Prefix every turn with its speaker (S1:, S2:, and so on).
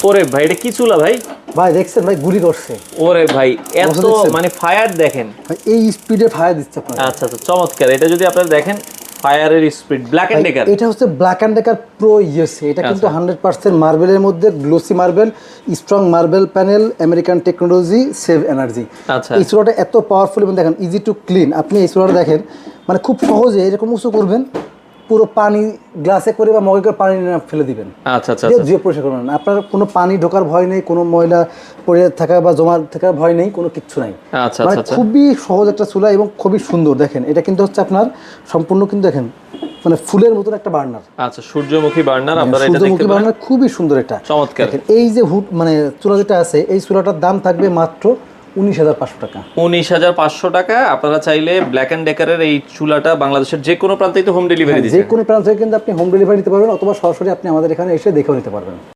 S1: ওরে ভাই এটা কি চুলা ভাই?
S2: ভাই দেখছেন ভাই গুলি করছে।
S1: ওরে ভাই এত
S2: দেখছেন?
S1: মানে ফায়ার দেখেন।
S2: ভাই এই স্পিডে ফায়ার দিচ্ছে আপনার।
S1: আচ্ছা আচ্ছা চমৎকার। এটা যদি আপনারা দেখেন ফায়ারের স্পিড ব্ল্যাক এন্ড ডেকার।
S2: এটা হচ্ছে Black and Decker pro USA. এটা কিন্তু
S1: আচ্ছা।
S2: 100% মার্বেলের মধ্যে glossy marble, strong marble panel, American technology, save energy.
S1: আচ্ছা
S2: এই চুলাটা এত পাওয়ারফুল এবং দেখেন ইজি টু ক্লিন। আপনি এই চুলাটা দেখেন মানে খুব সহজে এরকম উঁচু করবেন, পুরো পানি গ্লাসে করে বা মগে করে পানি না ফেলে দিবেন,
S1: আচ্ছা আচ্ছা
S2: দিয়ে
S1: আচ্ছা
S2: ধুয়ে পরিষ্কার করবেন। আপনার কোনো পানি ঢোকার ভয় নেই, কোনো ময়লা পড়ে থাকা বা জমা থাকার ভয় নেই, কোনো কিচ্ছু নাই।
S1: আচ্ছা
S2: মানে
S1: আচ্ছা।
S2: খুবই সহজ একটা চুলা এবং খুবই সুন্দর। দেখেন এটা কিন্তু হচ্ছে আপনার সম্পূর্ণ কিন্তু দেখেন মানে ফুলের মতন একটা বার্নার।
S1: আচ্ছা সূর্যমুখী বার্নার আপনারা এটা দেখতে
S2: সূর্যমুখী
S1: পারেন।
S2: বার্নার খুবই সুন্দর এটা।
S1: চমৎকার।
S2: দেখেন এই যে হুড মানে চুলা যেটা আছে, এই চুলাটার দাম থাকবে মাত্র 19,500 টাকা।
S1: 19,500 টাকা। আপনারা চাইলে ব্ল্যাক এন্ড ডেকারের এই চুলাটা বাংলাদেশের যে কোনো প্রান্তেই তো হোম ডেলিভারি
S2: যে
S1: দিচ্ছেন।
S2: কোনো প্রান্ত থেকে কিন্তু আপনি হোম ডেলিভারি নিতে পারবেন, অথবা সরাসরি আপনি আমাদের এখানে এসে দেখেও নিতে পারবেন।